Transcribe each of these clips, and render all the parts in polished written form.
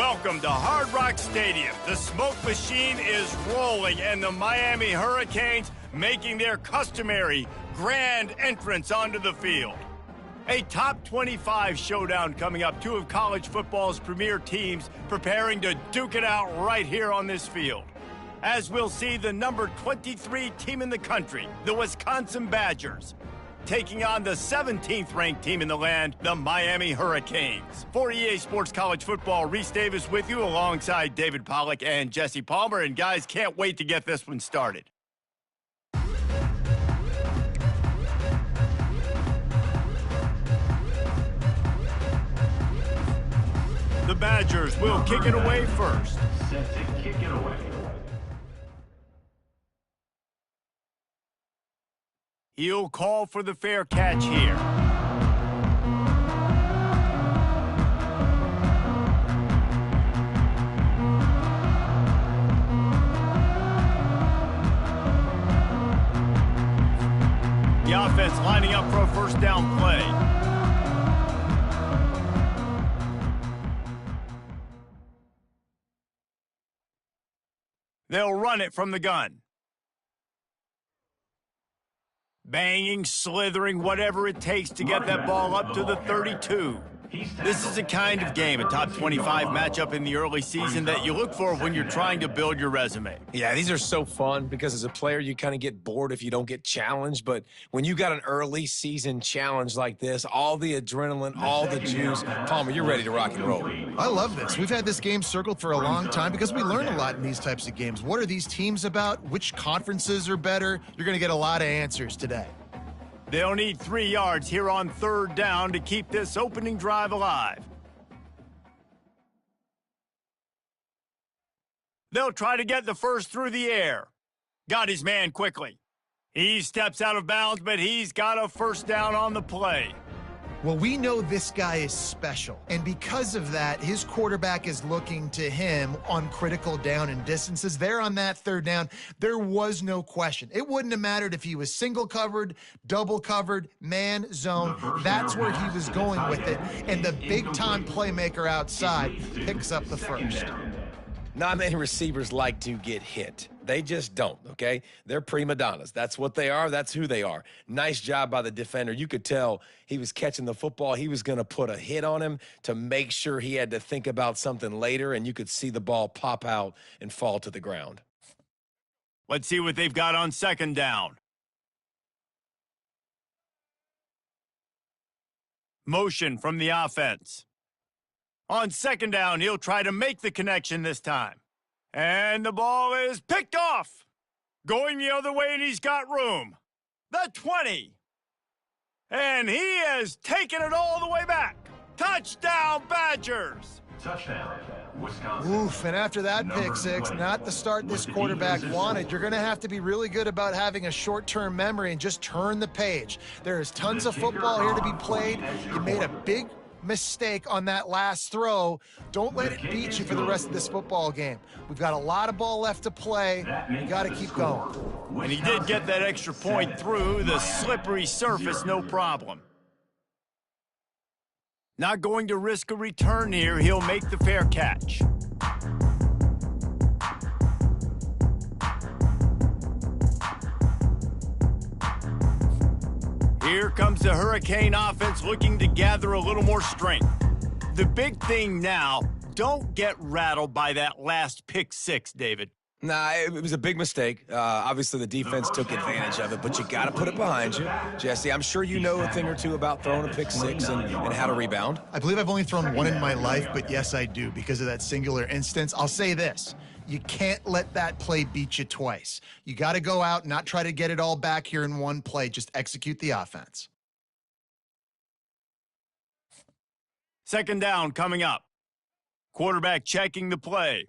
Welcome to Hard Rock Stadium. The smoke machine is rolling, and the Miami Hurricanes making their customary grand entrance onto the field. A top 25 showdown coming up. Two of college football's premier teams preparing to duke it out right here on this field. As we'll see the number 23 team in the country, the Wisconsin Badgers, taking on the 17th ranked team in the land, the Miami Hurricanes. For EA Sports College Football, Reese Davis with you alongside David Pollack and Jesse Palmer. And guys, can't wait to get this one started. The Badgers will kick it away first. Set to kick it away. He'll call for the fair catch here. The offense lining up for a first down play. They'll run it from the gun. Banging, slithering, whatever it takes to get that ball up to the 32. This is a kind of game, a top 25 matchup in the early season that you look for when you're trying to build your resume. Yeah, these are so fun because as a player, you kind of get bored if you don't get challenged. But when you got an early season challenge like this, all the adrenaline, all the juice, Palmer, you're ready to rock and roll. I love this. We've had this game circled for a long time because we learn a lot in these types of games. What are these teams about? Which conferences are better? You're going to get a lot of answers today. They'll need 3 yards here on third down to keep this opening drive alive. They'll try to get the first through the air. Got his man quickly. He steps out of bounds, but he's got a first down on the play. Well, we know this guy is special, and because of that, his quarterback is looking to him on critical down and distances. There on that third down, there was no question. It wouldn't have mattered if he was single covered, double covered, man, zone. That's where he was going with it, and the big-time playmaker outside picks up the first. Not many receivers like to get hit. They just don't, okay? They're prima donnas. That's what they are. That's who they are. Nice job by the defender. You could tell he was catching the football. He was going to put a hit on him to make sure he had to think about something later, and you could see the ball pop out and fall to the ground. Let's see what they've got on second down. Motion from the offense. On second down, he'll try to make the connection this time. And the ball is picked off. Going the other way, and he's got room. The 20. And he has taken it all the way back. Touchdown, Badgers. Touchdown, Wisconsin. Oof, and after that pick six, not the start this quarterback wanted. You're going to have to be really good about having a short-term memory and just turn the page. There is tons of football here to be played. You made a big mistake on that last throw. Don't let it beat you for the rest of this football game. We've got a lot of ball left to play. We got to keep going. And he did get that extra point through the slippery surface, no problem. Not going to risk a return here. He'll make the fair catch. Here comes the Hurricane offense looking to gather a little more strength. The big thing now, don't get rattled by that last pick six, David. Nah, it was a big mistake. Obviously, the defense took advantage of it, but you got to put it behind you. Jesse, I'm sure you know a thing or two about throwing a pick six and how to rebound. I believe I've only thrown one in my life, but yes, I do because of that singular instance. I'll say this. You can't let that play beat you twice. You got to go out and not try to get it all back here in one play. Just execute the offense. Second down coming up. Quarterback checking the play.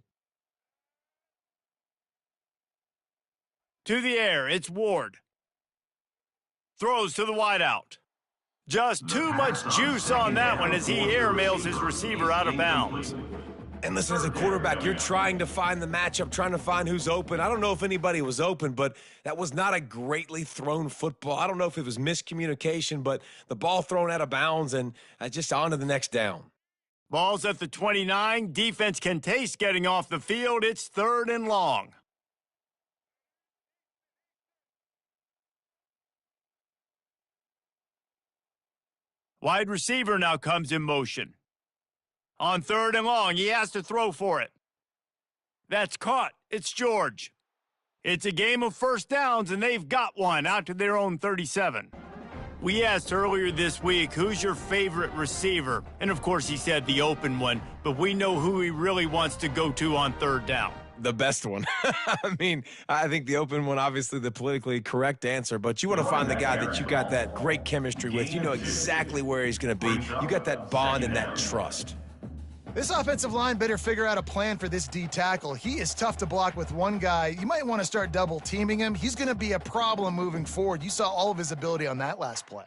To the air, it's Ward. Throws to the wideout. Just too much juice on that one as he airmails his receiver out of bounds. And listen, as a quarterback, you're trying to find the matchup, trying to find who's open. I don't know if anybody was open, but that was not a greatly thrown football. I don't know if it was miscommunication, but the ball thrown out of bounds and just on to the next down. Ball's at the 29. Defense can taste getting off the field. It's 3rd and long. Wide receiver now comes in motion. On 3rd and long, he has to throw for it. That's caught. It's George. It's a game of first downs, and they've got one out to their own 37. We asked earlier this week, who's your favorite receiver? And, of course, he said the open one, but we know who he really wants to go to on 3rd down. The best one. I mean, I think the open one, obviously the politically correct answer, but you want to find the guy that you got that great chemistry with. You know exactly where he's going to be. You got that bond and that trust. This offensive line better figure out a plan for this D tackle. He is tough to block with one guy. You might want to start double teaming him. He's going to be a problem moving forward. You saw all of his ability on that last play.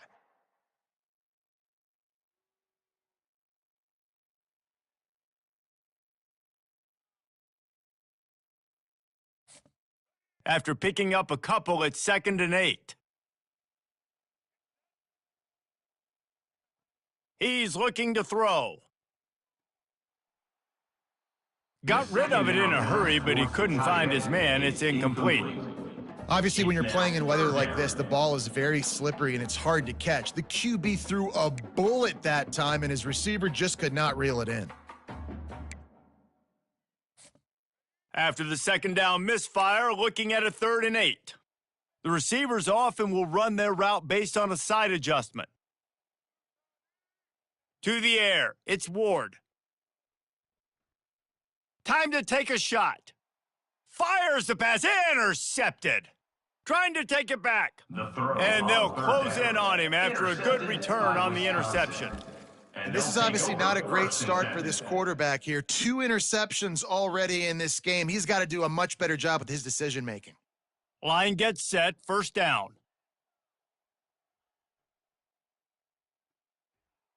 After picking up a couple, it's 2nd and 8. He's looking to throw. Got rid of it in a hurry, but he couldn't find his man. It's incomplete. Obviously, when you're playing in weather like this, the ball is very slippery and it's hard to catch. The QB threw a bullet that time, and his receiver just could not reel it in. After the 2nd down misfire, looking at a 3rd and 8. The receivers often will run their route based on a side adjustment. To the air, it's Ward. Time to take a shot. Fires the pass, intercepted. Trying to take it back. And they'll close in on him after a good return on the interception. This is obviously not a great start for this quarterback here. 2 interceptions already in this game. He's got to do a much better job with his decision-making. Line gets set, 1st down.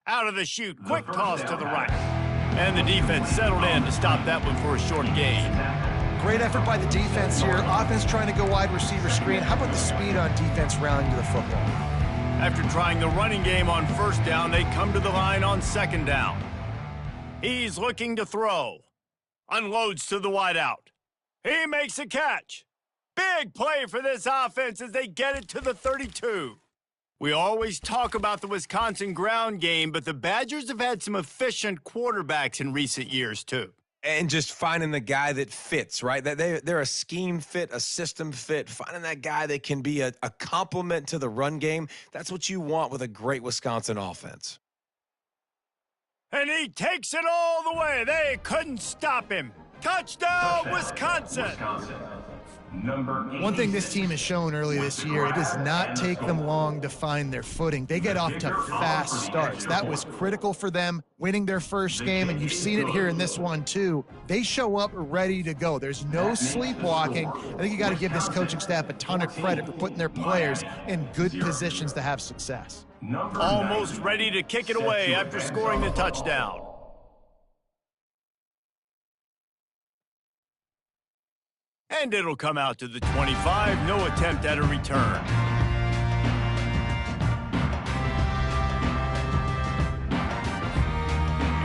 Out of the chute, quick toss to the right. And the defense settled in to stop that one for a short gain. Great effort by the defense here. Offense trying to go wide receiver screen. How about the speed on defense rounding to the football? After trying the running game on 1st down, they come to the line on 2nd down. He's looking to throw. Unloads to the wideout. He makes a catch. Big play for this offense as they get it to the 32. We always talk about the Wisconsin ground game, but the Badgers have had some efficient quarterbacks in recent years, too. And just finding the guy that fits, right? They're a scheme fit, a system fit. Finding that guy that can be a complement to the run game. That's what you want with a great Wisconsin offense. And he takes it all the way. They couldn't stop him. Touchdown, Wisconsin. One thing this team has shown early this year, it does not take them long to find their footing. They get off to fast starts. That was critical for them winning their first game, and you've seen it here in this one too. They show up ready to go. There's no sleepwalking. I think you got to give this coaching staff a ton of credit for putting their players in good positions to have success. Almost ready to kick it away after scoring the touchdown. And it'll come out to the 25. No attempt at a return.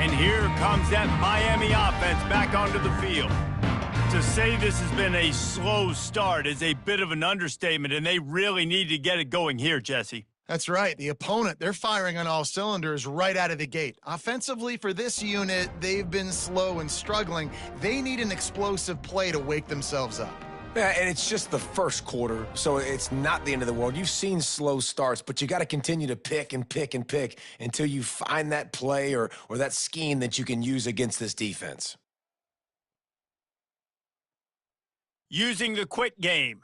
And here comes that Miami offense back onto the field. To say this has been a slow start is a bit of an understatement, and they really need to get it going here, Jesse. That's right. The opponent, they're firing on all cylinders right out of the gate. Offensively, for this unit, they've been slow and struggling. They need an explosive play to wake themselves up. Yeah, and it's just the first quarter, so it's not the end of the world. You've seen slow starts, but you got to continue to pick and pick and pick until you find that play or that scheme that you can use against this defense. Using the quick game.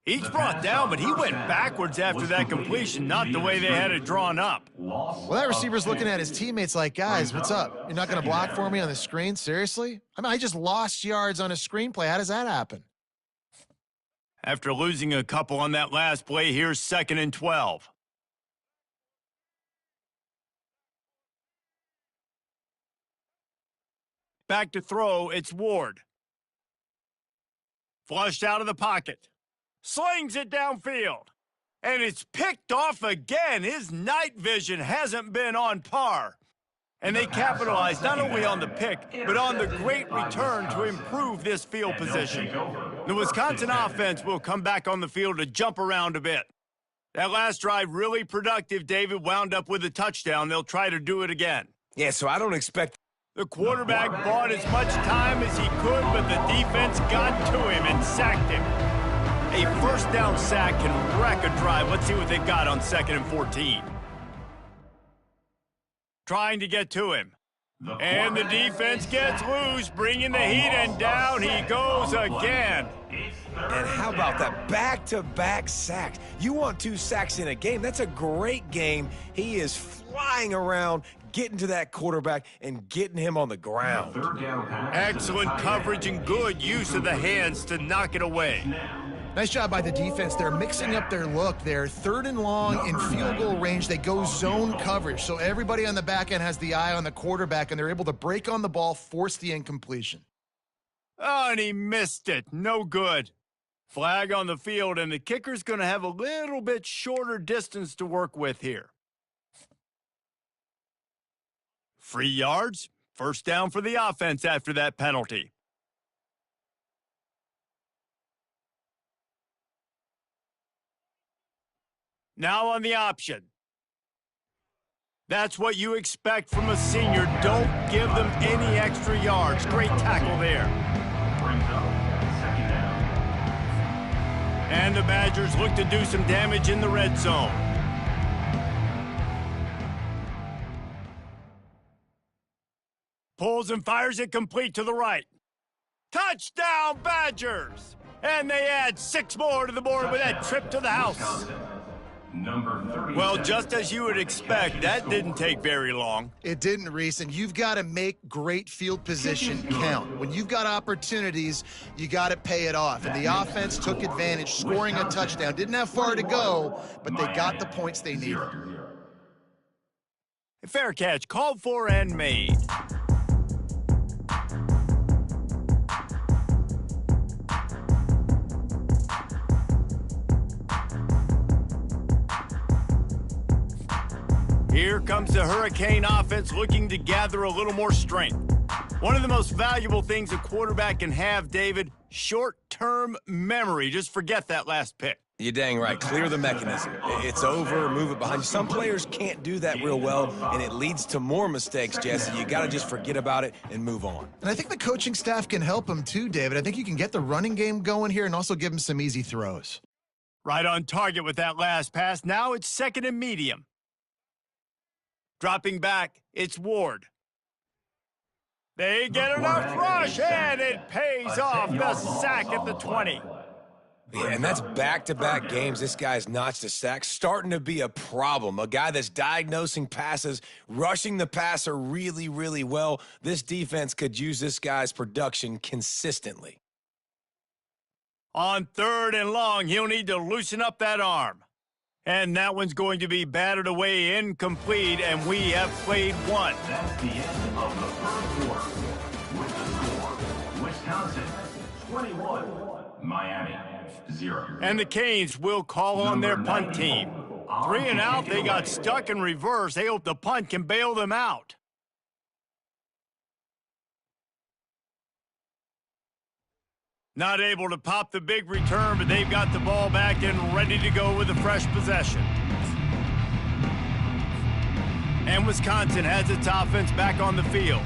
He's brought down, but he went backwards after that completion, not the way they had it drawn up. Well, that receiver's looking at his teammates like, guys, what's up? You're not going to block for me on the screen? Seriously? I mean, I just lost yards on a screenplay. How does that happen? After losing a couple on that last play, here's 2nd and 12. Back to throw, it's Ward. Flushed out of the pocket. Slings it downfield. And it's picked off again. His night vision hasn't been on par. And they capitalized not only on the pick, but on the great return to improve this field position. The Wisconsin offense will come back on the field to jump around a bit. That last drive, really productive, David, wound up with a touchdown. They'll try to do it again. Yeah, so I don't expect... The quarterback bought as much time as he could, but the defense got to him and sacked him. A first down sack can wreck a drive. Let's see what they've got on 2nd and 14. Trying to get to him. And the defense gets loose, bringing the heat, and down he goes again. And how about that back-to-back sacks? You want 2 sacks in a game. That's a great game. He is flying around, getting to that quarterback and getting him on the ground. Excellent coverage and good use of the hands to knock it away. Nice job by the defense. They're mixing up their look. They're 3rd and long in field goal range. They go zone coverage. So everybody on the back end has the eye on the quarterback, and they're able to break on the ball, force the incompletion. Oh, and he missed it. No good. Flag on the field, and the kicker's going to have a little bit shorter distance to work with here. 3 yards. First down for the offense after that penalty. Now on the option. That's what you expect from a senior. Don't give them any extra yards. Great tackle there. And the Badgers look to do some damage in the red zone. Pulls and fires it complete to the right. Touchdown, Badgers! And they add 6 more to the board with that trip to the house. Well, just as you would expect, that didn't take very long. It didn't, Reese, and you've got to make great field position count. When you've got opportunities, you got to pay it off. And the offense took advantage, scoring a touchdown. Didn't have far to go, but they got the points they needed. Fair catch, called for and made. Here comes the Hurricane offense looking to gather a little more strength. One of the most valuable things a quarterback can have, David, short-term memory. Just forget that last pick. You're dang right. Clear the mechanism. It's over, move it behind you. Some players can't do that real well, and it leads to more mistakes, Jesse. You got to just forget about it and move on. And I think the coaching staff can help him too, David. I think you can get the running game going here and also give him some easy throws. Right on target with that last pass. Now it's 2nd and medium. Dropping back, it's Ward. They get enough rush, and it pays off. The sack at the 20. Yeah, and that's back-to-back games. This guy's notched a sack, starting to be a problem. A guy that's diagnosing passes, rushing the passer really, really well. This defense could use this guy's production consistently. On 3rd and long, he'll need to loosen up that arm. And that one's going to be batted away incomplete, and we have played one. That's the end of the 1st quarter. With the score, Wisconsin 21, Miami 0. And the Canes will call on their punt team. 3 and out, they got stuck in reverse. They hope the punt can bail them out. Not able to pop the big return, but they've got the ball back and ready to go with a fresh possession. And Wisconsin has its offense back on the field.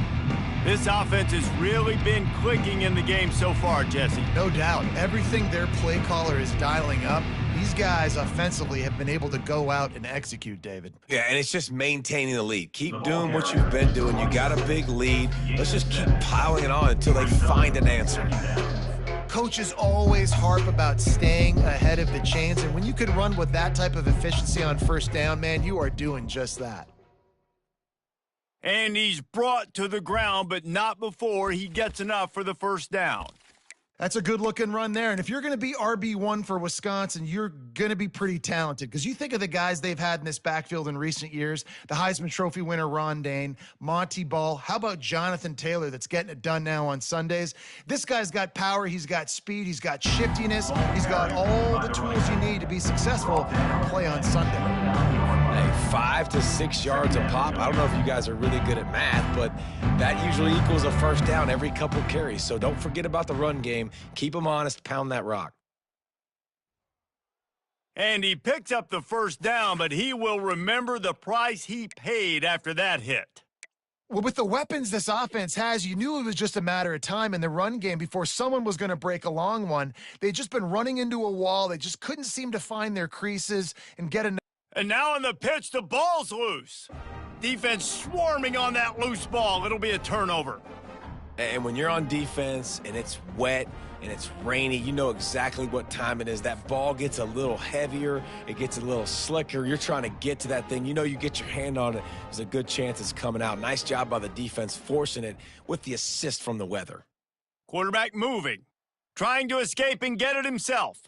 This offense has really been clicking in the game so far, Jesse. No doubt. Everything their play caller is dialing up, these guys offensively have been able to go out and execute, David. Yeah, and it's just maintaining the lead. Keep doing what you've been doing. You got a big lead. Let's just keep piling it on until they find an answer. Coaches always harp about staying ahead of the chains, and when you can run with that type of efficiency on 1st down, man, you are doing just that. And he's brought to the ground, but not before he gets enough for the 1st down. That's a good-looking run there, and if you're going to be RB1 for Wisconsin, you're going to be pretty talented, because you think of the guys they've had in this backfield in recent years, the Heisman Trophy winner Ron Dane, Monty Ball, how about Jonathan Taylor that's getting it done now on Sundays? This guy's got power, he's got speed, he's got shiftiness, he's got all the tools you need to be successful and play on Sunday. Hey, 5 to 6 yards a pop. I don't know if you guys are really good at math, but that usually equals a first down every couple carries. So don't forget about the run game. Keep them honest, pound that rock. And he picks up the first down, but he will remember the price he paid after that hit. Well, with the weapons this offense has, you knew it was just a matter of time in the run game before someone was going to break a long one. They'd just been running into a wall. They just couldn't seem to find their creases and get enough. And now on the pitch, the ball's loose. Defense swarming on that loose ball. It'll be a turnover. And when you're on defense and it's wet and it's rainy, you know exactly what time it is. That ball gets a little heavier. It gets a little slicker. You're trying to get to that thing. You know you get your hand on it. There's a good chance it's coming out. Nice job by the defense forcing it with the assist from the weather. Quarterback moving, trying to escape and get it himself.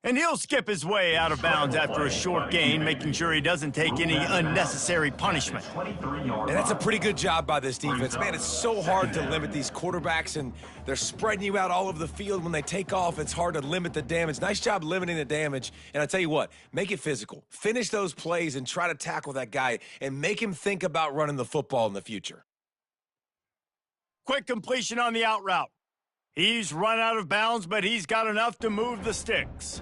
And he'll skip his way out of bounds after a short gain, making sure he doesn't take any unnecessary punishment. And that's a pretty good job by this defense. Man, it's so hard to limit these quarterbacks, and they're spreading you out all over the field. When they take off, it's hard to limit the damage. Nice job limiting the damage. And I tell you what, make it physical. Finish those plays and try to tackle that guy and make him think about running the football in the future. Quick completion on the out route. He's run out of bounds, but he's got enough to move the sticks.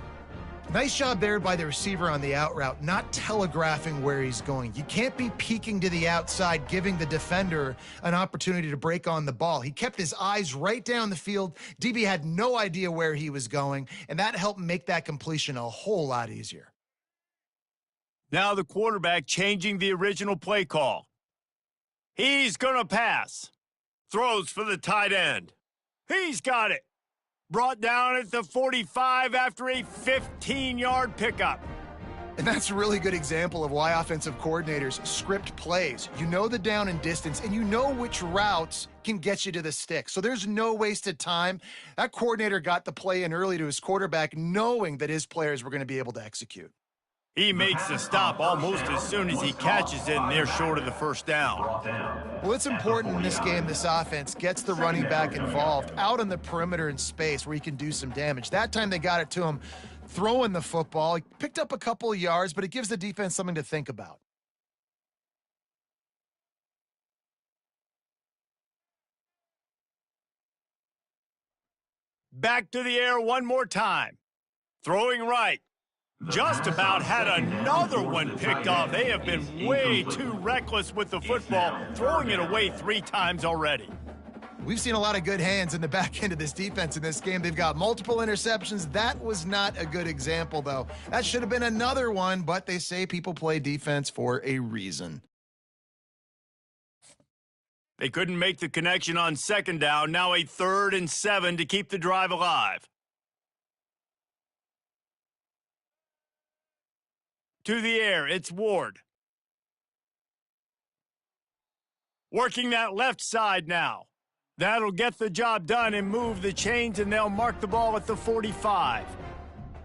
Nice job there by the receiver on the out route, not telegraphing where he's going. You can't be peeking to the outside, giving the defender an opportunity to break on the ball. He kept his eyes right down the field. DB had no idea where he was going, and that helped make that completion a whole lot easier. Now the quarterback changing the original play call. He's going to pass. Throws for the tight end. He's got it. Brought down at the 45 after a 15-yard pickup. And that's a really good example of why offensive coordinators script plays. You know the down and distance, and you know which routes can get you to the stick. So there's no wasted time. That coordinator got the play in early to his quarterback, knowing that his players were going to be able to execute. He makes the stop almost as soon as he catches it, and they're short of the first down. Well, it's important in this game this offense gets the running back involved out on the perimeter in space where he can do some damage. That time they got it to him throwing the football. He picked up a couple of yards, but it gives the defense something to think about. Back to the air one more time. Throwing right. Just about had another one picked off. They have been way too reckless with the football, throwing it away 3 times already. We've seen a lot of good hands in the back end of this defense in this game. They've got multiple interceptions. That was not a good example, though. That should have been another one, but they say people play defense for a reason. They couldn't make the connection on second down. Now a 3rd and 7 to keep the drive alive. To the air, it's Ward. Working that left side now. That'll get the job done and move the chains, and they'll mark the ball at the 45.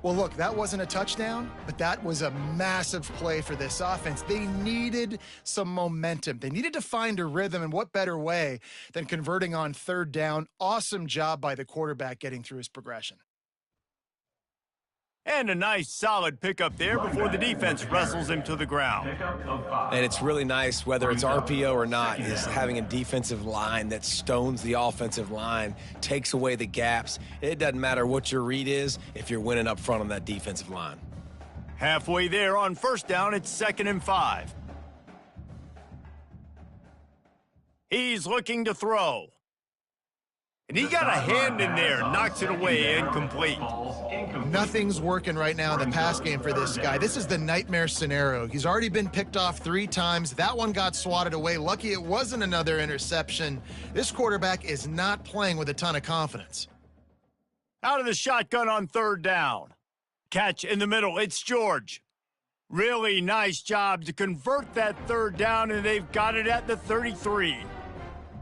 Well, look, that wasn't a touchdown, but that was a massive play for this offense. They needed some momentum. They needed to find a rhythm, and what better way than converting on 3rd down? Awesome job by the quarterback getting through his progression. And a nice solid pickup there before the defense wrestles him to the ground. And it's really nice, whether it's RPO or not, is having a defensive line that stones the offensive line, takes away the gaps. It doesn't matter what your read is if you're winning up front on that defensive line. Halfway there on first down, it's 2nd and 5. He's looking to throw. And he got a hand in there, knocks it away, incomplete. Nothing's working right now in the pass game for this guy. This is the nightmare scenario. He's already been picked off 3 times. That one got swatted away. Lucky it wasn't another interception. This quarterback is not playing with a ton of confidence. Out of the shotgun on 3rd down. Catch in the middle, it's George. Really nice job to convert that 3rd down, and they've got it at the 33.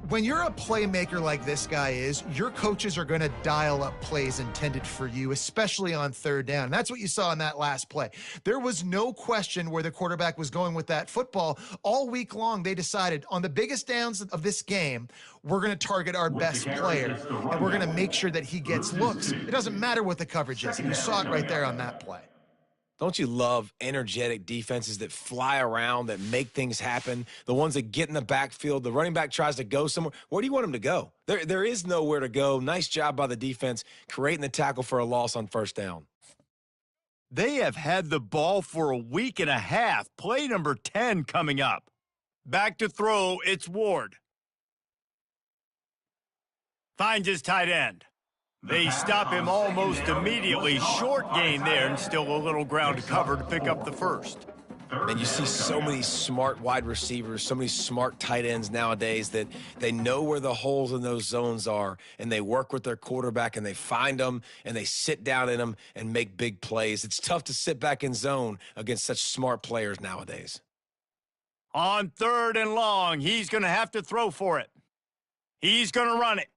When you're a playmaker like this guy is, your coaches are going to dial up plays intended for you, especially on 3rd down. And that's what you saw in that last play. There was no question where the quarterback was going with that football. All week long, they decided on the biggest downs of this game, we're going to target our best player, and we're going to make sure that he gets looks. It doesn't matter what the coverage is. And you saw it right there on that play. Don't you love energetic defenses that fly around, that make things happen, the ones that get in the backfield? The running back tries to go somewhere. Where do you want him to go? There is nowhere to go. Nice job by the defense creating the tackle for a loss on first down. They have had the ball for a week and a half. Play number 10 coming up. Back to throw, it's Ward. Finds his tight end. They stop him almost immediately. Short gain there, and still a little ground to cover to pick up the first. And you see so many smart wide receivers, so many smart tight ends nowadays that they know where the holes in those zones are, and they work with their quarterback, and they find them, and they sit down in them and make big plays. It's tough to sit back in zone against such smart players nowadays. On 3rd and long, he's going to have to throw for it. He's going to run it.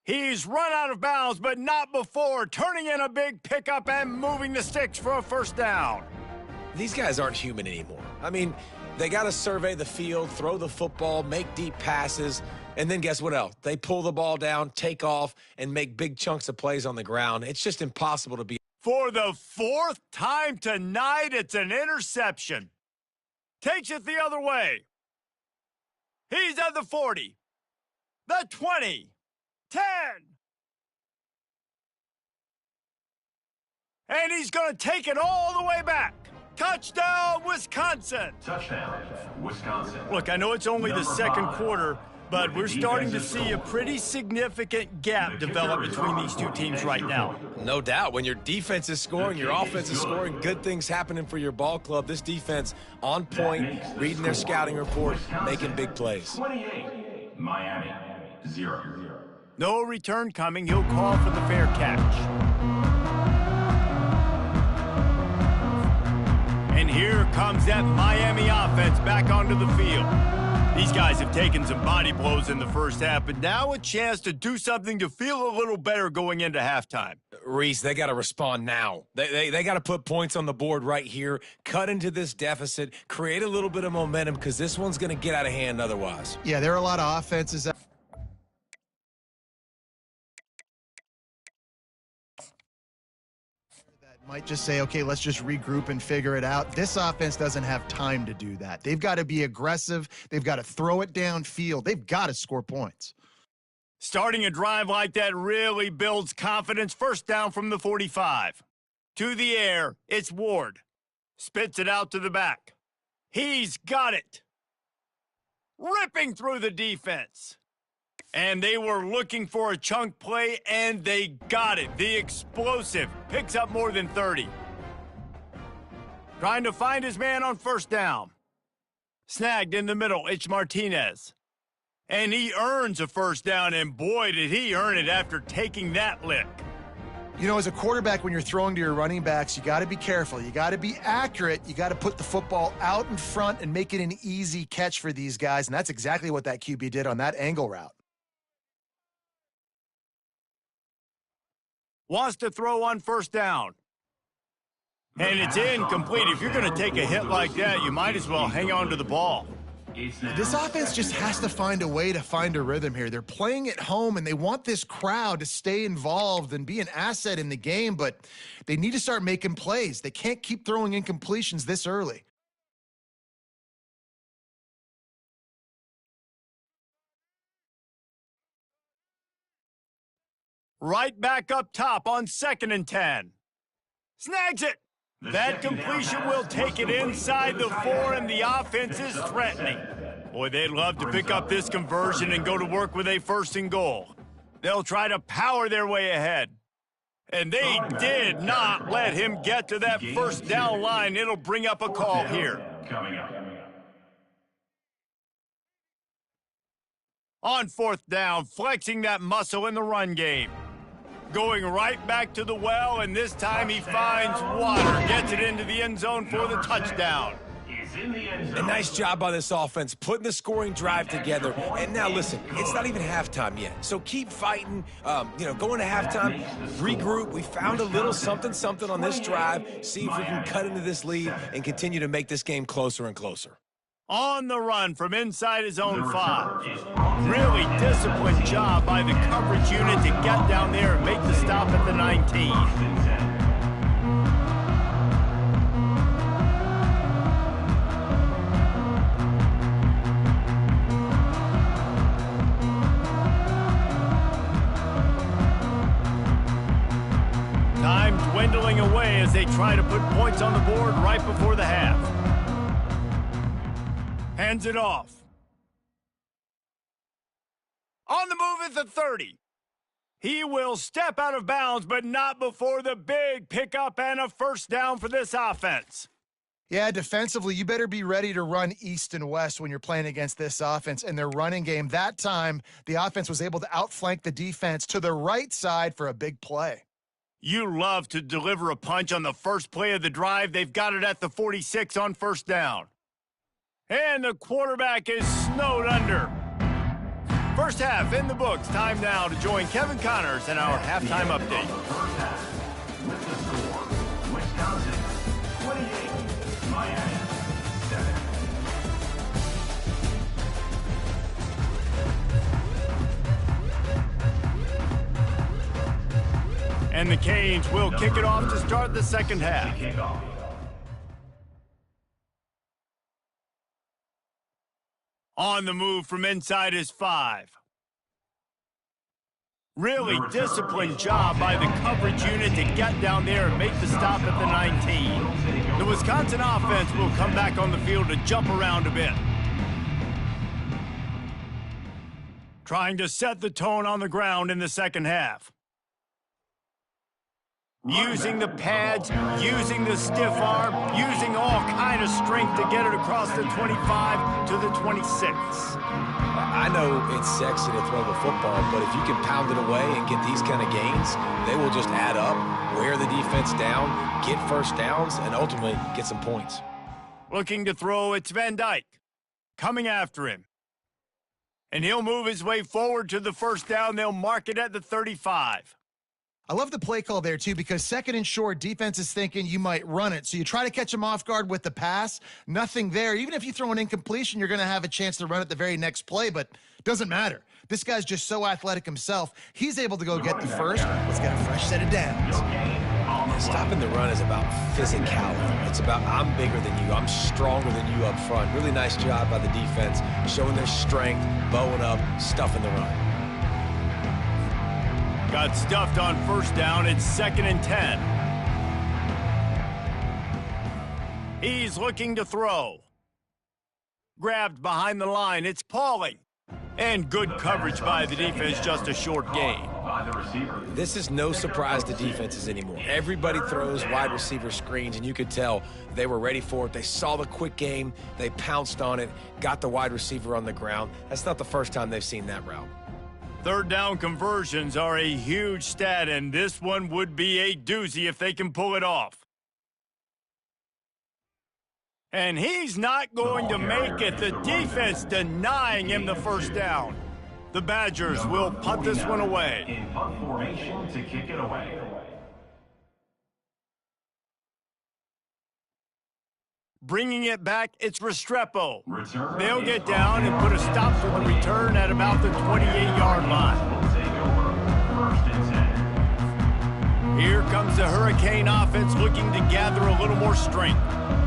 He's run out of bounds, but not before turning in a big pickup and moving the sticks for a first down. These guys aren't human anymore. I mean, they got to survey the field, throw the football, make deep passes, and then guess what else? They pull the ball down, take off, and make big chunks of plays on the ground. It's just impossible to be. For the 4th time tonight, it's an interception. Takes it the other way. He's at the 40, the 20, 10. And he's going to take it all the way back. Touchdown, Wisconsin. Touchdown, Wisconsin. Look, I know it's only the second quarter, but we're starting to see a pretty significant gap develop between these two teams right now. No doubt. When your defense is scoring, your offense is scoring, good things happening for your ball club. This defense on point, reading their scouting report, making big plays. 28, Miami, 0. No return coming. He'll call for the fair catch. And here comes that Miami offense back onto the field. These guys have taken some body blows in the first half, but now a chance to do something to feel a little better going into halftime. Reese, they got to respond now. They got to put points on the board right here, cut into this deficit, create a little bit of momentum, because this one's going to get out of hand otherwise. Yeah, there are a lot of offenses that might just say, okay, let's just regroup and figure it out. This offense doesn't have time to do that. They've got to be aggressive. They've got to throw it downfield. They've got to score points. Starting a drive like that really builds confidence. First down from the 45. To the air, it's Ward. Spits it out to the back. He's got it. Ripping through the defense. And they were looking for a chunk play, and they got it. The explosive picks up more than 30. Trying to find his man on first down. Snagged in the middle, it's Martinez. And he earns a first down, and boy, did he earn it after taking that lick. You know, as a quarterback, when you're throwing to your running backs, you got to be careful. You got to be accurate. You got to put the football out in front and make it an easy catch for these guys, and that's exactly what that QB did on that angle route. Wants to throw on first down. And it's incomplete. If you're going to take a hit like that, you might as well hang on to the ball. This offense just has to find a way to find a rhythm here. They're playing at home, and they want this crowd to stay involved and be an asset in the game, but they need to start making plays. They can't keep throwing incompletions this early. Right back up top on 2nd and 10. Snags it. That completion will take it inside the 4, and the offense is threatening. Boy, they'd love to pick up this conversion and go to work with a 1st and goal. They'll try to power their way ahead. And they did not let him get to that first down line. It'll bring up a call here. Coming up. On 4th down, flexing that muscle in the run game. Going right back to the well, and this time he finds water. Gets it into the end zone for the touchdown. A nice job by this offense, putting the scoring drive together. And now, listen, it's not even halftime yet. So keep fighting, going to halftime, regroup. We found a little something on this drive. See if we can cut into this lead and continue to make this game closer and closer. On the run from inside his own 5. Really disciplined job by the coverage unit to get down there and make the stop at the 19. as they try to put points on the board right before the half. Hands it off. On the move at the 30. He will step out of bounds, but not before the big pickup and a first down for this offense. Yeah, defensively, you better be ready to run east and west when you're playing against this offense and their running game. That time, the offense was able to outflank the defense to the right side for a big play. You love to deliver a punch on the first play of the drive. They've got it at the 46 on first down. And the quarterback is snowed under. First half in the books. Time now to join Kevin Connors in our halftime update. First half, with the score, Wisconsin 28, Miami 7. And the Canes will kick it off to start the second half. On the move from inside is 5. Really disciplined job by the coverage unit to get down there and make the stop at the 19. The Wisconsin offense will come back on the field to jump around a bit. Trying to set the tone on the ground in the second half. Using the pads, using the stiff arm, using all kind of strength to get it across the 25 to the 26. I know it's sexy to throw the football, but if you can pound it away and get these kind of gains, they will just add up, wear the defense down, get first downs, and ultimately get some points. Looking to throw, it's Van Dyke. Coming after him. And he'll move his way forward to the first down. They'll mark it at the 35. I love the play call there, too, because second and short, defense is thinking you might run it. So you try to catch them off guard with the pass. Nothing there. Even if you throw an incompletion, you're going to have a chance to run it the very next play, but it doesn't matter. This guy's just so athletic himself. He's able to go get the first. Let's get a fresh set of downs. Stopping the run is about physicality. It's about I'm bigger than you. I'm stronger than you up front. Really nice job by the defense, showing their strength, bowing up, stuffing the run. Got stuffed on first down. It's 2nd and 10. He's looking to throw. Grabbed behind the line. It's Pauling. And good coverage by the defense. Just a short gain. This is no surprise to defenses anymore. Everybody throws wide receiver screens, and you could tell they were ready for it. They saw the quick game. They pounced on it, got the wide receiver on the ground. That's not the first time they've seen that route. Third down conversions are a huge stat, and this one would be a doozy if they can pull it off. And he's not going to make it. The defense denying him the first down. The Badgers will punt this one away. In punt formation to kick it away. Bringing it back, it's Restrepo. They'll get down and put a stop to the return at about the 28-yard line. Here comes the Hurricane offense looking to gather a little more strength.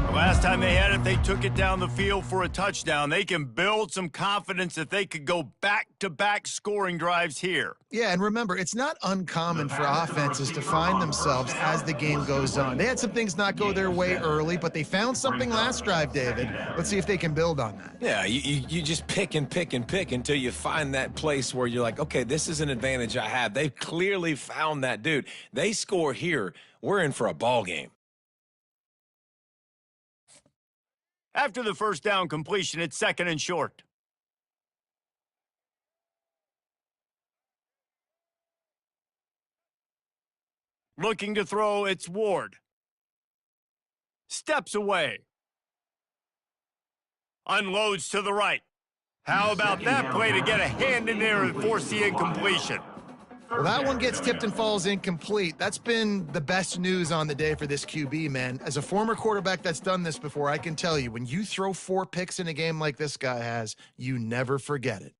The last time they had it, they took it down the field for a touchdown. They can build some confidence that they could go back-to-back scoring drives here. Yeah, and remember, it's not uncommon for offenses to find themselves as the game goes on. They had some things not go their way early, but they found something last drive, David. Let's see if they can build on that. Yeah, you just pick and pick and pick until you find that place where you're like, okay, this is an advantage I have. They've clearly found that dude. They score here, we're in for a ball game. After the first down completion, it's 2nd and short. Looking to throw, it's Ward. Steps away. Unloads to the right. How about that play to get a hand in there and force the incompletion? Well, that one gets tipped and falls incomplete. That's been the best news on the day for this QB, man. As a former quarterback that's done this before, I can tell you, when you throw 4 picks in a game like this guy has, you never forget it.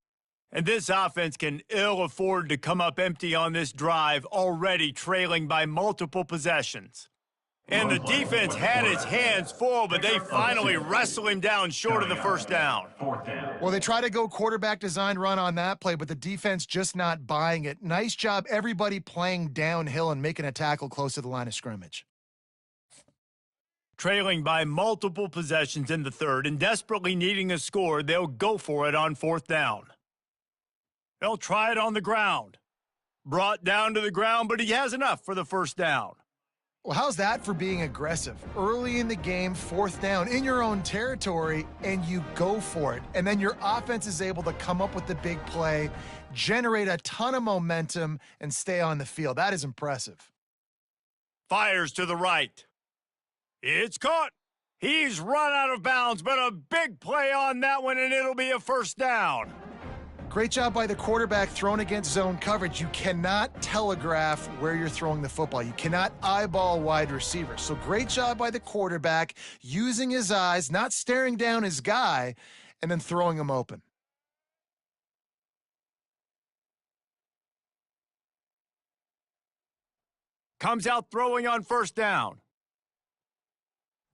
And this offense can ill afford to come up empty on this drive, already trailing by multiple possessions. And the defense had its hands full, but they finally wrestle him down short of the first down. Well, they try to go quarterback design run on that play, but the defense just not buying it. Nice job, everybody playing downhill and making a tackle close to the line of scrimmage. Trailing by multiple possessions in the third and desperately needing a score, they'll go for it on fourth down. They'll try it on the ground. Brought down to the ground, but he has enough for the first down. Well, how's that for being aggressive? Early in the game, fourth down in your own territory, and you go for it. And then your offense is able to come up with the big play, generate a ton of momentum, and stay on the field. That is impressive. Fires to the right. It's caught. He's run out of bounds, but a big play on that one, and it'll be a first down. Great job by the quarterback thrown against zone coverage. You cannot telegraph where you're throwing the football. You cannot eyeball wide receivers. So great job by the quarterback using his eyes, not staring down his guy, and then throwing him open. Comes out throwing on first down.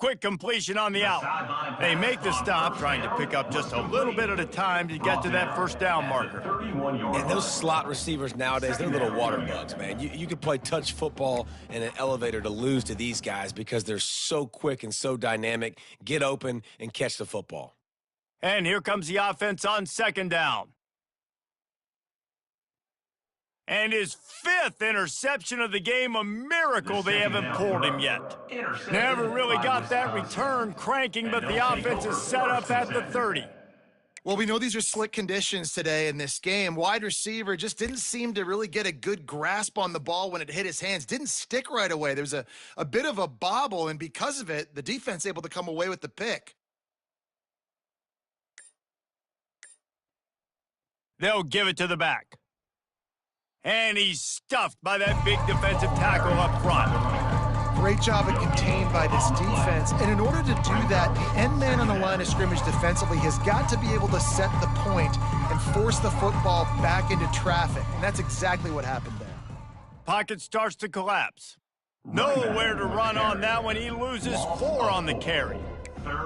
Quick completion on the out. They make the stop, trying to pick up just a little bit at a time to get to that first down marker. And those slot receivers nowadays, they're little water bugs, man. You can play touch football in an elevator to lose to these guys because they're so quick and so dynamic. Get open and catch the football. And here comes the offense on second down. And his fifth interception of the game, a miracle they haven't pulled him yet. Never really got that return cranking, but the offense is set up at the 30. Well, we know these are slick conditions today in this game. Wide receiver just didn't seem to really get a good grasp on the ball when it hit his hands. Didn't stick right away. There was a bit of a bobble, and because of it, the defense able to come away with the pick. They'll give it to the back. And he's stuffed by that big defensive tackle up front. Great job of contained by this defense. And in order to do that, the end man on the line of scrimmage defensively has got to be able to set the point and force the football back into traffic. And that's exactly what happened there. Pocket starts to collapse. Nowhere to run on that one. He loses 4 on the carry.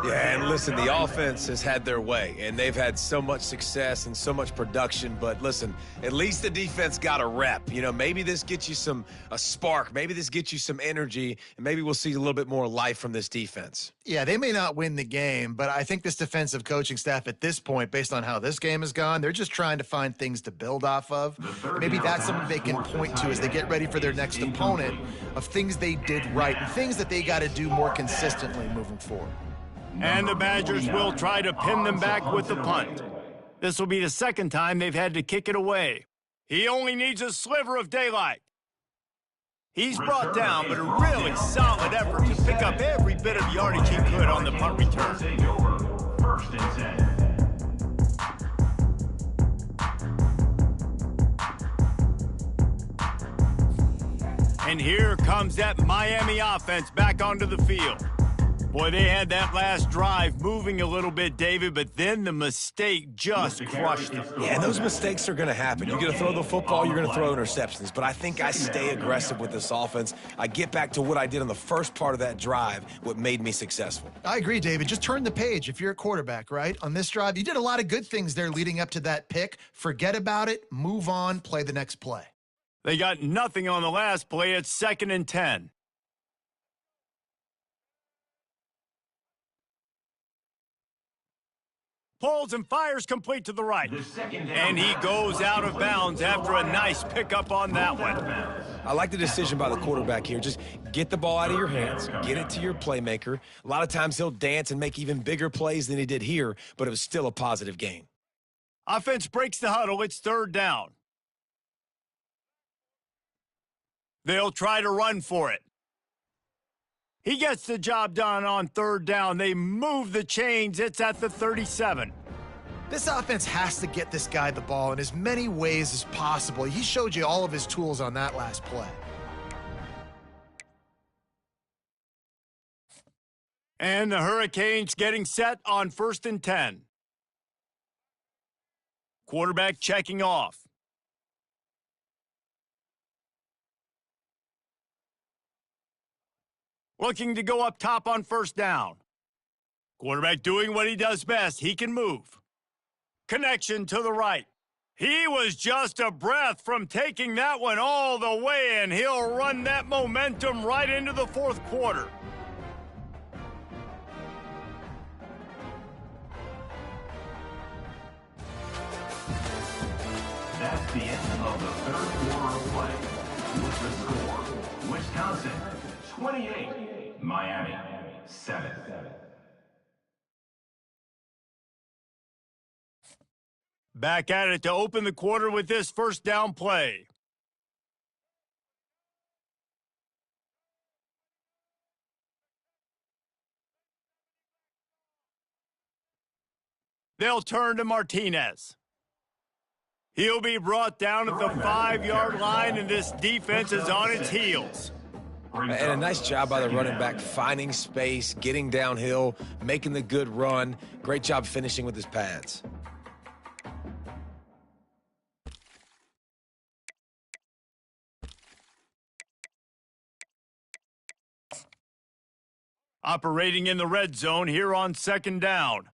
Yeah, and listen, the offense has had their way, and they've had so much success and so much production. But listen, at least the defense got a rep. You know, maybe this gets you a spark. Maybe this gets you some energy, and maybe we'll see a little bit more life from this defense. Yeah, they may not win the game, but I think this defensive coaching staff at this point, based on how this game has gone, they're just trying to find things to build off of. Maybe that's something they can point to as they get ready for their next opponent of things they did right and things that they got to do more consistently moving forward. And the Badgers will try to pin them back with the punt. This will be the second time they've had to kick it away. He only needs a sliver of daylight. He's brought down, but a really solid effort to pick up every bit of yardage he could on the punt return. First and 10. And here comes that Miami offense back onto the field. Boy, they had that last drive moving a little bit, David, but then the mistake just crushed them. Yeah, and those mistakes are going to happen. You're going to throw the football, you're going to throw interceptions. But I think I stay aggressive with this offense. I get back to what I did on the first part of that drive, what made me successful. I agree, David. Just turn the page if you're a quarterback, right? On this drive, you did a lot of good things there leading up to that pick. Forget about it, move on, play the next play. They got nothing on the last play. It's 2nd and 10. Pulls and fires complete to the right. And he goes out of bounds after a nice pickup on that one. I like the decision by the quarterback here. Just get the ball out of your hands, get it to your playmaker. A lot of times he'll dance and make even bigger plays than he did here, but it was still a positive gain. Offense breaks the huddle. It's 3rd down. They'll try to run for it. He gets the job done on 3rd down. They move the chains. It's at the 37. This offense has to get this guy the ball in as many ways as possible. He showed you all of his tools on that last play. And the Hurricanes getting set on 1st and 10. Quarterback checking off. Looking to go up top on 1st down. Quarterback doing what he does best. He can move. Connection to the right. He was just a breath from taking that one all the way, and he'll run that momentum right into the 4th quarter. the end of the third quarter of play. With the score, Wisconsin 28, Miami 7. Back at it to open the quarter with this first down play. They'll turn to Martinez. He'll be brought down at the 5-yard line, and this defense is on its heels. And a nice job by the running back, finding space, getting downhill, making the good run. Great job finishing with his pads. Operating in the red zone here on second down.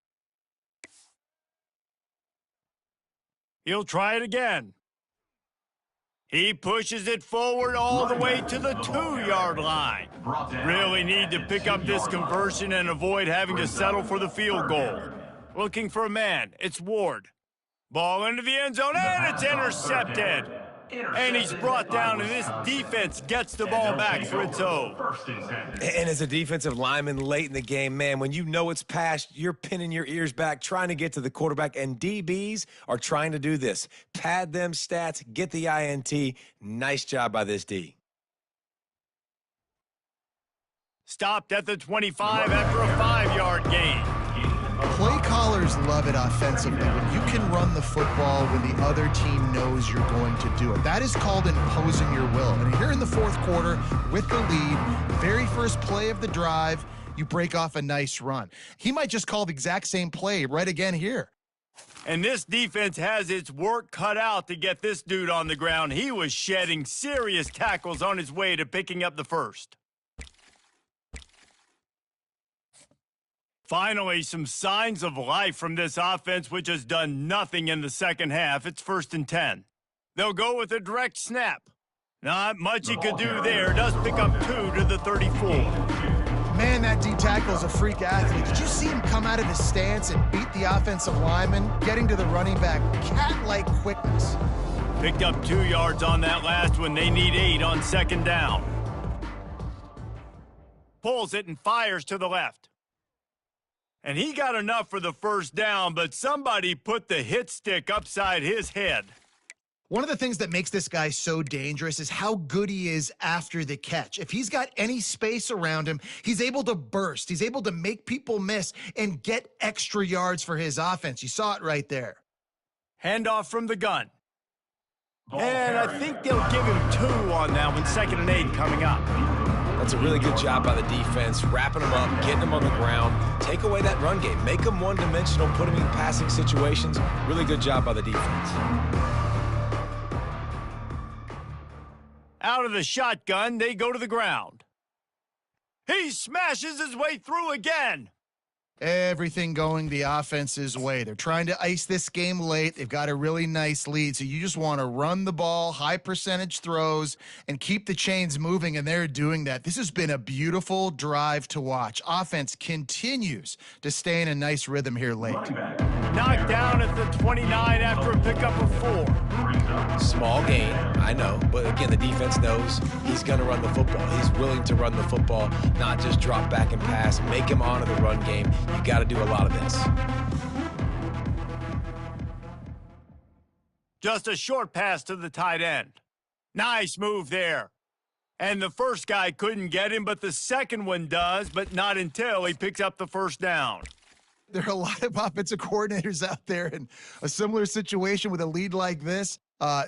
He'll try it again. He pushes it forward all the way to the 2-yard line. Really need to pick up this conversion and avoid having to settle for the field goal. Looking for a man. It's Ward. Ball into the end zone, and it's intercepted. And he's brought down, and this defense gets the ball back for its own. And as a defensive lineman late in the game, man, when you know it's past, you're pinning your ears back, trying to get to the quarterback, and DBs are trying to do this. Pad them stats, get the INT. Nice job by this D. Stopped at the 25 after a 5-yard gain. Play callers love it offensively when you can run the football when the other team knows you're going to do it. That is called imposing your will. And here in the fourth quarter with the lead, very first play of the drive, you break off a nice run. He might just call the exact same play right again here. And this defense has its work cut out to get this dude on the ground. He was shedding serious tackles on his way to picking up the first. Finally, some signs of life from this offense, which has done nothing in the second half. It's 1st and 10. They'll go with a direct snap. Not much he could do there. Does pick up 2 to the 34. Man, that D tackle is a freak athlete. Did you see him come out of his stance and beat the offensive lineman, getting to the running back? Cat-like quickness. Picked up 2 yards on that last one. They need 8 on second down. Pulls it and fires to the left. And he got enough for the first down, but somebody put the hit stick upside his head. One of the things that makes this guy so dangerous is how good he is after the catch. If he's got any space around him, he's able to burst. He's able to make people miss and get extra yards for his offense. You saw it right there. Handoff from the gun. And I think they'll give him 2 on that one. 2nd and 8 coming up. That's a really good job by the defense, wrapping them up, getting them on the ground. Take away that run game. Make them one-dimensional, put them in passing situations. Really good job by the defense. Out of the shotgun, they go to the ground. He smashes his way through again. Everything going the offense's way. They're trying to ice this game late. They've got a really nice lead, so you just want to run the ball, high percentage throws, and keep the chains moving, and they're doing that. This has been a beautiful drive to watch. Offense continues to stay in a nice rhythm here late. Knocked down at the 29 after a pickup of 4. Small gain, I know, but again, the defense knows he's going to run the football. He's willing to run the football, not just drop back and pass, make him honor the run game. You got to do a lot of this. Just a short pass to the tight end. Nice move there. And the first guy couldn't get him, but the second one does, but not until he picks up the first down. There are a lot of offensive coordinators out there in a similar situation with a lead like this.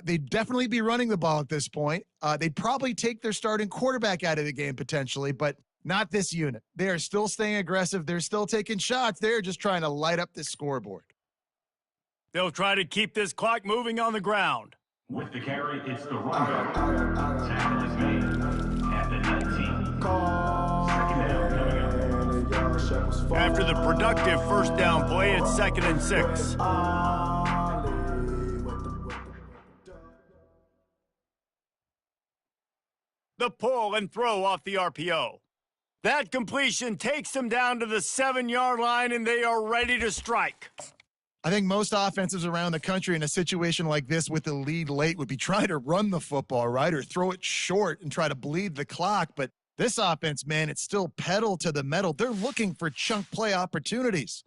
They'd definitely be running the ball at this point. They'd probably take their starting quarterback out of the game potentially, but not this unit. They are still staying aggressive. They're still taking shots. They're just trying to light up this scoreboard. They'll try to keep this clock moving on the ground. With the carry, it's the runner. Tackle is made at the 19. 2nd down coming up. After the productive first down play, it's 2nd and 6. The pull and throw off the RPO. That completion takes them down to the 7-yard line, and they are ready to strike. I think most offenses around the country in a situation like this with the lead late would be trying to run the football, right, or throw it short and try to bleed the clock. But this offense, man, it's still pedal to the metal. They're looking for chunk play opportunities.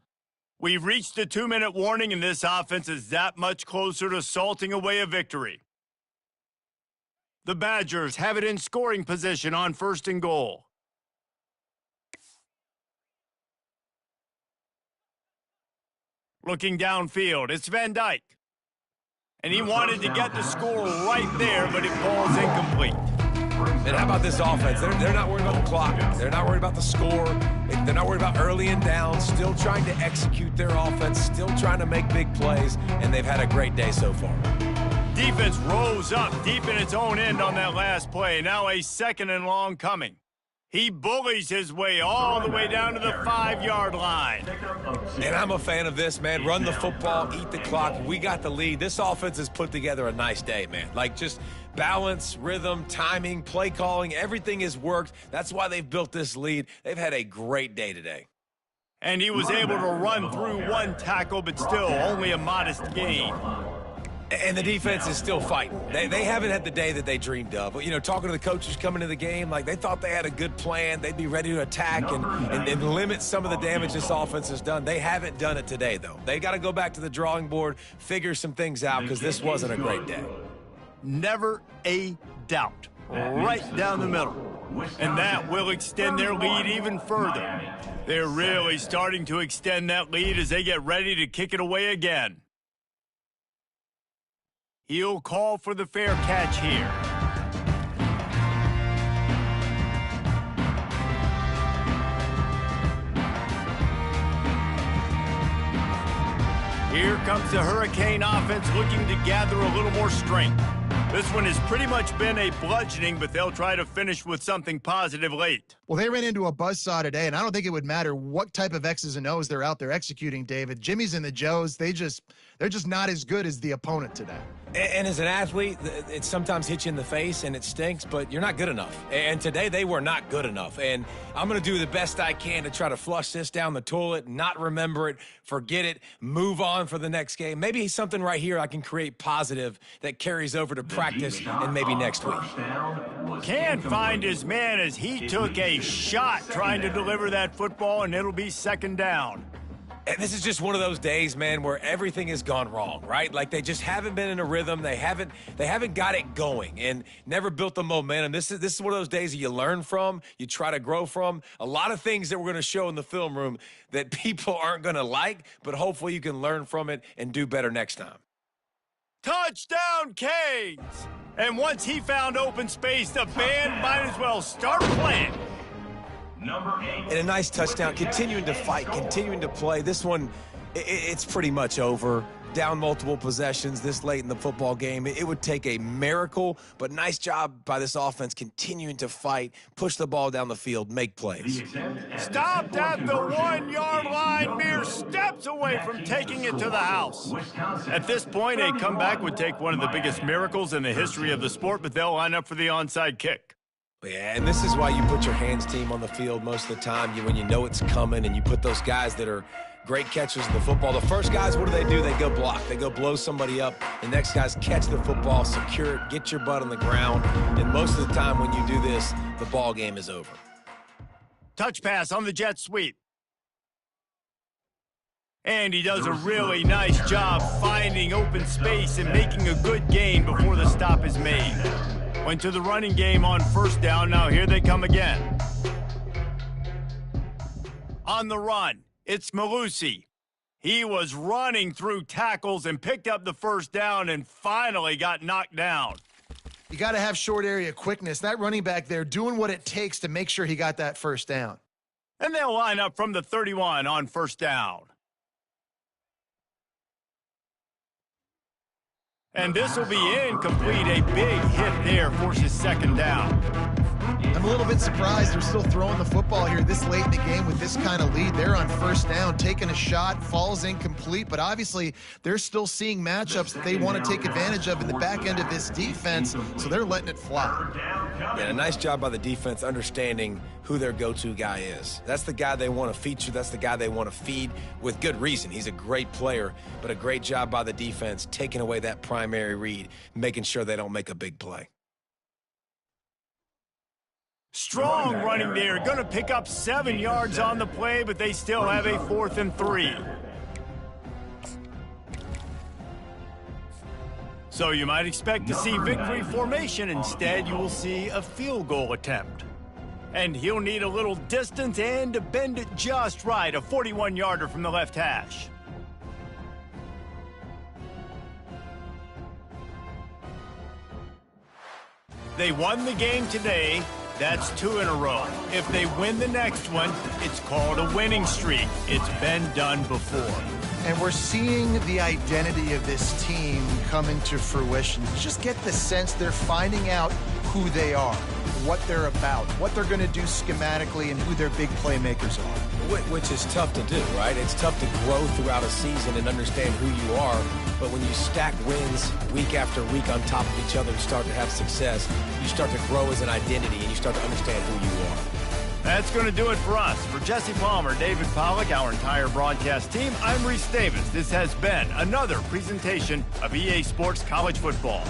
We've reached the 2-minute warning, and this offense is that much closer to salting away a victory. The Badgers have it in scoring position on 1st and goal. Looking downfield, it's Van Dyke. And he wanted to get the score right there, but it falls incomplete. And how about this offense? They're not worried about the clock. They're not worried about the score. They're not worried about early and down. Still trying to execute their offense. Still trying to make big plays. And they've had a great day so far. Defense rose up deep in its own end on that last play. Now a 2nd and long coming. He bullies his way all the way down to the 5-yard line. And I'm a fan of this, man. Run the football, eat the clock. We got the lead. This offense has put together a nice day, man. Like, just balance, rhythm, timing, play calling, everything has worked. That's why they've built this lead. They've had a great day today. And he was able to run through 1 tackle, but still only a modest gain. And the defense is still fighting. They haven't had the day that they dreamed of. You know, talking to the coaches coming to the game, like they thought they had a good plan. They'd be ready to attack and limit some of the damage this offense has done. They haven't done it today, though. They got to go back to the drawing board, figure some things out, because this wasn't a great day. Never a doubt. Right down the middle. And that will extend their lead even further. They're really starting to extend that lead as they get ready to kick it away again. He'll call for the fair catch here. Here comes the Hurricane offense looking to gather a little more strength. This one has pretty much been a bludgeoning, but they'll try to finish with something positive late. Well, they ran into a buzzsaw today, and I don't think it would matter what type of X's and O's they're out there executing, David. Jimmy's and the Joes, they're just not as good as the opponent today. And as an athlete, it sometimes hits you in the face and it stinks, but you're not good enough. And today they were not good enough. And I'm going to do the best I can to try to flush this down the toilet, not remember it, forget it, move on for the next game. Maybe something right here I can create positive that carries over to practice and maybe next week. Can't find his man as he took a shot trying to deliver that football, and it'll be 2nd down. And this is just one of those days, man, where everything has gone wrong, right? Like they just haven't been in a rhythm. They haven't got it going and never built the momentum. This is one of those days that you learn from, you try to grow from. A lot of things that we're going to show in the film room that people aren't going to like, but hopefully you can learn from it and do better next time. Touchdown, Canes! And once he found open space, the band might as well start playing. And a nice touchdown, continuing to fight, continuing to play. This one, it's pretty much over. Down multiple possessions this late in the football game. It would take a miracle, but nice job by this offense continuing to fight, push the ball down the field, make plays. Stopped at the 1-yard line, mere steps away from taking it to the house. At this point, a comeback would take one of the biggest miracles in the history of the sport, but they'll line up for the onside kick. Yeah, and this is why you put your hands team on the field most of the time, when you know it's coming, and you put those guys that are great catchers in the football. The first guys, what do? They go block. They go blow somebody up. The next guys catch the football, secure it, get your butt on the ground. And most of the time when you do this, the ball game is over. Touch pass on the jet sweep. And he does a really nice job finding open space and making a good gain before the stop is made. Went to the running game on 1st down. Now here they come again. On the run, it's Malusi. He was running through tackles and picked up the 1st down and finally got knocked down. You got to have short area quickness. That running back there doing what it takes to make sure he got that 1st down. And they'll line up from the 31 on 1st down. And this will be incomplete. A big hit there forces 2nd down. I'm a little bit surprised they're still throwing the football here this late in the game with this kind of lead. They're on first down, taking a shot, falls incomplete, but obviously they're still seeing matchups that they want to take advantage of in the back end of this defense, so they're letting it fly. Yeah, a nice job by the defense understanding who their go-to guy is. That's the guy they want to feature. That's the guy they want to feed with good reason. He's a great player, but a great job by the defense taking away that primary read, making sure they don't make a big play. Strong running there. Going to pick up 7 yards on the play, but they still have a 4th and 3. So you might expect to see victory formation. Instead, you will see a field goal attempt. And he'll need a little distance and to bend it just right. A 41-yarder from the left hash. They won the game today. That's 2 in a row. If they win the next one, it's called a winning streak. It's been done before. And we're seeing the identity of this team come into fruition. Just get the sense they're finding out who they are, what they're about, what they're going to do schematically, and who their big playmakers are. Which is tough to do, right? It's tough to grow throughout a season and understand who you are. But when you stack wins week after week on top of each other and start to have success, you start to grow as an identity and you start to understand who you are. That's going to do it for us. For Jesse Palmer, David Pollack, our entire broadcast team, I'm Reese Davis. This has been another presentation of EA Sports College Football.